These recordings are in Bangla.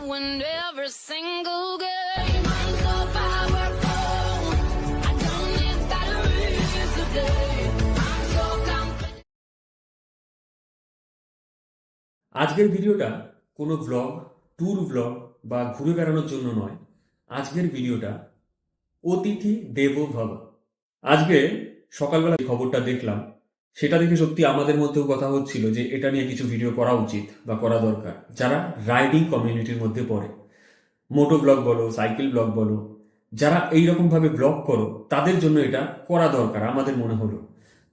win every single game. I'm so powerful. I don't need batteries today. I'm so confident. আজকের ভিডিওটা কোনো ব্লগ, ট্যুর ব্লগ বা ঘুরে বেড়ানোর জন্য নয়। আজকের ভিডিওটা অতিথি দেবো ভব। আজকে সকালবেলা যে খবরটা দেখলাম সেটা দেখে সত্যি আমাদের মধ্যেও কথা হচ্ছিল যে এটা নিয়ে কিছু ভিডিও করা উচিত বা করা দরকার। যারা রাইডিং কমিউনিটির মধ্যে পড়ে, মোটো ব্লগ বলো, সাইকেল ব্লগ বলো, যারা এইরকমভাবে ব্লগ করো তাদের জন্য এটা করা দরকার আমাদের মনে হলো।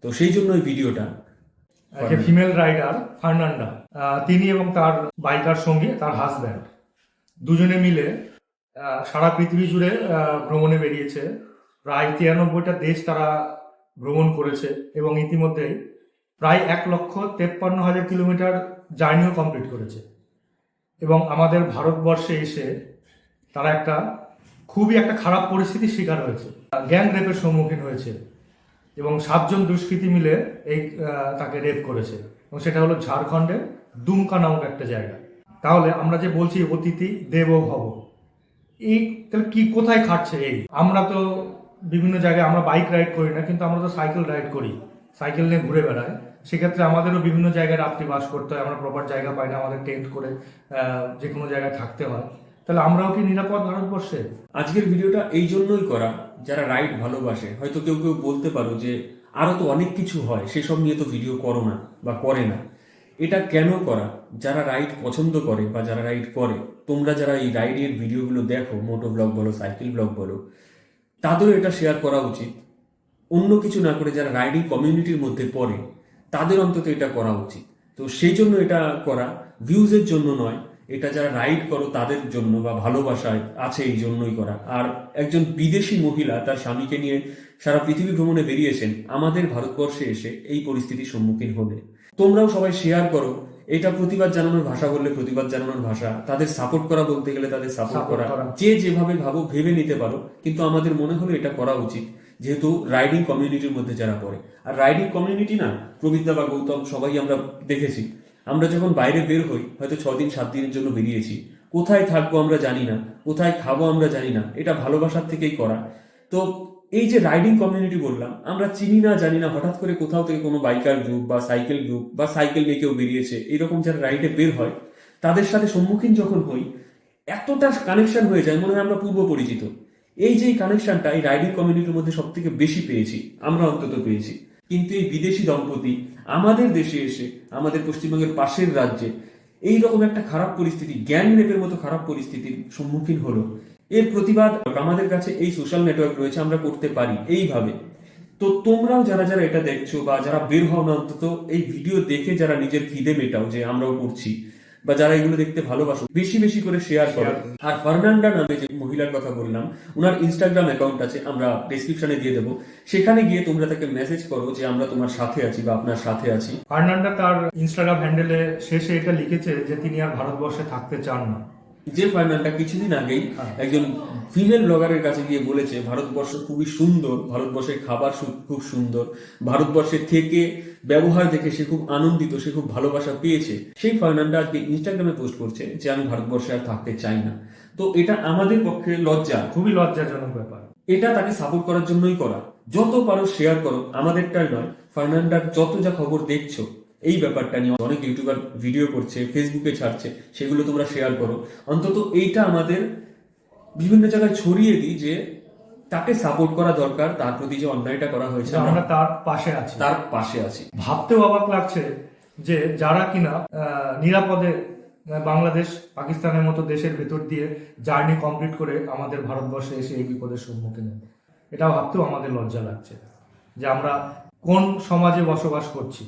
তো সেই জন্য এই ভিডিওটা। যে ফিমেল রাইডার ফার্নান্ডা, তিনি এবং তার বাইকার সঙ্গে তার হাজব্যান্ড দুজনে মিলে সারা পৃথিবী জুড়ে ভ্রমণে বেরিয়েছে। প্রায় 93টা দেশ তারা ভ্রমণ করেছে এবং ইতিমধ্যে প্রায় 1,53,000 কিলোমিটার জার্নিও কমপ্লিট করেছে। এবং আমাদের ভারতবর্ষে এসে তারা খুবই একটা খারাপ পরিস্থিতির শিকার হয়েছে, গ্যাং রেপের সম্মুখীন হয়েছে এবং 7 জন দুষ্কৃতী মিলে তাকে রেপ করেছে এবং সেটা হলো ঝাড়খণ্ডের দুমকা নামক একটা জায়গা। তাহলে আমরা যে বলছি অতিথি দেবো ভব, এই তাহলে কি কোথায় খাটছে? আমরা তো বিভিন্ন জায়গায় আমরা বাইক রাইড করি না, কিন্তু আমরা তো সাইকেল রাইড করি, সাইকেল নিয়ে ঘুরে বেড়াই। সেক্ষেত্রে আমাদেরও বিভিন্ন জায়গায় রাত্রি বাস করতে হয়, আমরা প্রপার জায়গা পাই না, আমাদের টেন্ট করে যে কোনো জায়গায় থাকতে হয়। তাহলে আমরাও কি নিরাপদ ভারতবর্ষে? আজকের ভিডিওটা এই জন্যই করা, যারা রাইড ভালোবাসে। হয়তো কেউ কেউ বলতে পারো যে আরো তো অনেক কিছু হয়, সেসব নিয়ে তো ভিডিও করো না বা করে না। এটা কেন করা? যারা রাইড পছন্দ করে বা যারা রাইড করে, তোমরা যারা এই রাইডের ভিডিওগুলো দেখো, মোটো ব্লগ বলো, সাইকেল ব্লগ বলো, তাদেরও এটা শেয়ার করা উচিত। অন্য কিছু না করে যারা রাইডিং কমিউনিটির মধ্যে পড়ে তাদের অন্তত এটা করা উচিত। তো সেই জন্য এটা করা, ভিউজের জন্য নয়। এটা যারা রাইড করো তাদের জন্য বা ভালোবাসায় আছে এই জন্যই করা। আর একজন বিদেশি মহিলা তার স্বামীকে নিয়ে সারা পৃথিবী ভ্রমণে বেরিয়েছেন, আমাদের ভারতবর্ষে এসে এই পরিস্থিতির সম্মুখীন হলে তোমরাও সবাই শেয়ার করো। এটা প্রতিবাদ জানানোর ভাষা বললে প্রতিবাদ জানানোর ভাষা, তাদের সাপোর্ট করা বলতে গেলে তাদের সাপোর্ট করা। যে যেভাবে ভাবো ভেবে নিতে পারো, কিন্তু আমাদের মনে হলো এটা করা উচিত, যেহেতু রাইডিং কমিউনিটির মধ্যে যারা পড়ে। আর রাইডিং কমিউনিটি না, প্রবীরদা বা গৌতম সবাই আমরা দেখেছি, আমরা যখন বাইরে বের হই, হয়তো 6 দিন 7 দিনের জন্য বেরিয়েছি, কোথায় থাকবো আমরা জানি না, কোথায় খাবো আমরা জানি না, এটা ভালোবাসার থেকেই করা। তো এই যে রাইডিং কমিউনিটি বললাম, আমরা চিনি না জানি না, হঠাৎ করে কোথাও থেকে কোনো বাইকার গ্রুপ বা সাইকেল গ্রুপ বা সাইকেল নিয়ে কেউ বেরিয়েছে, এরকম যারা রাইডে বের হয় তাদের সাথে সম্মুখীন যখন হই, এতটা কানেকশন হয়ে যায়, মনে হয় আমরা পূর্ব পরিচিত। এই যে কানেকশনটা এই রাইডিং কমিউনিটির মধ্যে সব থেকে বেশি পেয়েছি, আমরা অন্তত পেয়েছি। কিন্তু এই বিদেশি দম্পতি আমাদের দেশে এসে, আমাদের পশ্চিমবঙ্গের পাশের রাজ্যে এইরকম একটা খারাপ পরিস্থিতি, গ্যাং রেপের মতো খারাপ পরিস্থিতির সম্মুখীন হলো। এর প্রতিবাদ আমাদের কাছে এই সোশ্যাল নেটওয়ার্ক রয়েছে, আমরা করতে পারি এইভাবে। তো তোমরাও যারা যারা এটা দেখছো বা যারা বের হও না, অন্তত এই ভিডিও দেখে যারা নিজের খিদে মেটাও যে আমরাও করছি, বা যারা এগুলো দেখতে ভালোবাসো, বেশি বেশি করে শেয়ার করো। আর ফার্নান্ডা নামে যে মহিলার কথা বললাম, ওনার ইনস্টাগ্রাম অ্যাকাউন্ট আছে, আমরা ডেসক্রিপশনে দিয়ে দেবো। সেখানে গিয়ে তোমরা তাকে মেসেজ করো যে আমরা তোমার সাথে আছি বা আপনার সাথে আছি। ফার্নান্ডা তার ইনস্টাগ্রাম হ্যান্ডেলে শেষে এটা লিখেছে যে তিনি আর ভারতবর্ষে থাকতে চান না। যে ফার্নান্ডা কিছুদিন আগেই একজন ফিমেল ব্লগারের কাছে গিয়ে বলেছে ভারতবর্ষ খুবই সুন্দর, ভারতবর্ষের খাবার খুব সুন্দর, ভারতবর্ষের থেকে ব্যবহার দেখে সে খুব আনন্দিত, সে খুব ভালোবাসা পেয়েছে। সেই ফার্নান্ডা আজকে ইনস্টাগ্রামে পোস্ট করছে যে আমি ভারতবর্ষে আর থাকতে চাই না। তো এটা আমাদের পক্ষে লজ্জা, খুবই লজ্জাজনক ব্যাপার। এটা তাকে সাপোর্ট করার জন্যই করা। যত পারো শেয়ার করো, আমাদেরটাই নয়, ফার্নান্ডার যত যা খবর দেখছো এই ব্যাপারটা নিয়ে অনেক ইউটিউবার ভিডিও করছে, ফেসবুকে ছাড়ছে, সেগুলো তোমরা শেয়ার করো। অন্তত এইটা আমাদের বিভিন্ন জায়গায় ছড়িয়ে দিই যে তাকে সাপোর্ট করা দরকার, তার প্রতি যে অন্যায়টা করা হয়েছে আমরা তার পাশে আছি, তার পাশে আছি। ভাবতেও অবাক লাগছে যে যারা কিনা নিরাপদে বাংলাদেশ পাকিস্তানের মতো দেশের ভেতর দিয়ে জার্নি কমপ্লিট করে আমাদের ভারতবর্ষে এসে এই বিপদের সম্মুখীন হয়, এটাও ভাবতেও আমাদের লজ্জা লাগছে যে আমরা কোন সমাজে বসবাস করছি,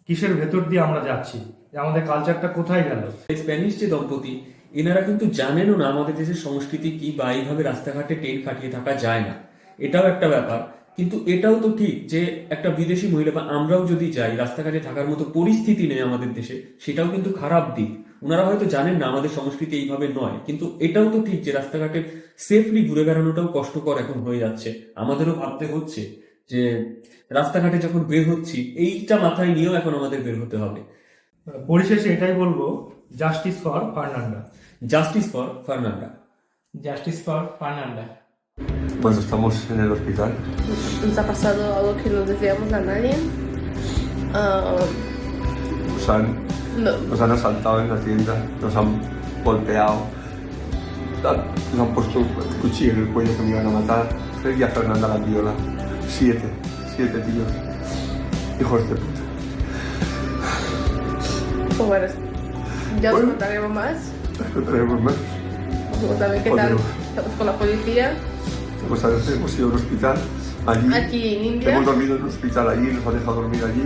কিসের ভেতর দিয়ে আমরা যাচ্ছি, যে আমাদের কালচারটা কোথায় গেল। স্প্যানিশ যে দম্পতি, এনারা কিন্তু জানেনও না আমাদের দেশের সংস্কৃতি কি, বা এইভাবে রাস্তাঘাটে টেন্ট খাটিয়ে থাকা যায় না, এটাও একটা ব্যাপার। কিন্তু এটাও তো ঠিক যে একটা বিদেশি মহিলা বা আমরাও যদি যাই, রাস্তাঘাটে থাকার মতো পরিস্থিতি নেই আমাদের দেশে, সেটাও কিন্তু খারাপ দিক। ওনারা হয়তো জানেন না আমাদের সংস্কৃতি এইভাবে নয়, কিন্তু এটাও তো ঠিক যে রাস্তাঘাটে সেফলি ঘুরে বেড়ানোটাও কষ্টকর এখন হয়ে যাচ্ছে। আমাদেরও ভাবতে হচ্ছে যে রাস্তাঘাটে যখন বের হচ্ছি, এইটা মাথায় নিয়েও এখন আমাদের বের হতে হবে। পরিশেষে এটাই বলবো, justice for Fernanda. Justice for Fernanda. Justice for Fernanda. Cuando estamos en el hospital, Nos ha pasado algo que no deseamos a nadie. nos han, No, nos han asaltado en la tienda, nos han golpeado, nos han puesto el cuchillo en el cuello que me iban a matar. Y a Fernanda la viola. 7 tíos. Hijos de puta. pues bueno, ya os Bueno. contaremos más. No tenemos más. Vamos a ver qué tal estamos con la policía. Pues a veces hemos ido a un hospital allí. Aquí en India. Hemos dormido en un hospital allí, nos han dejado dormir allí.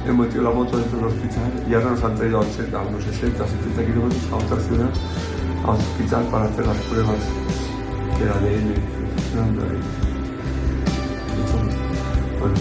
Hemos metido la moto dentro del hospital y ahora nos han traído a unos 60, 70 kilómetros a otra ciudad, a un hospital para hacer las pruebas del ADN. Bueno,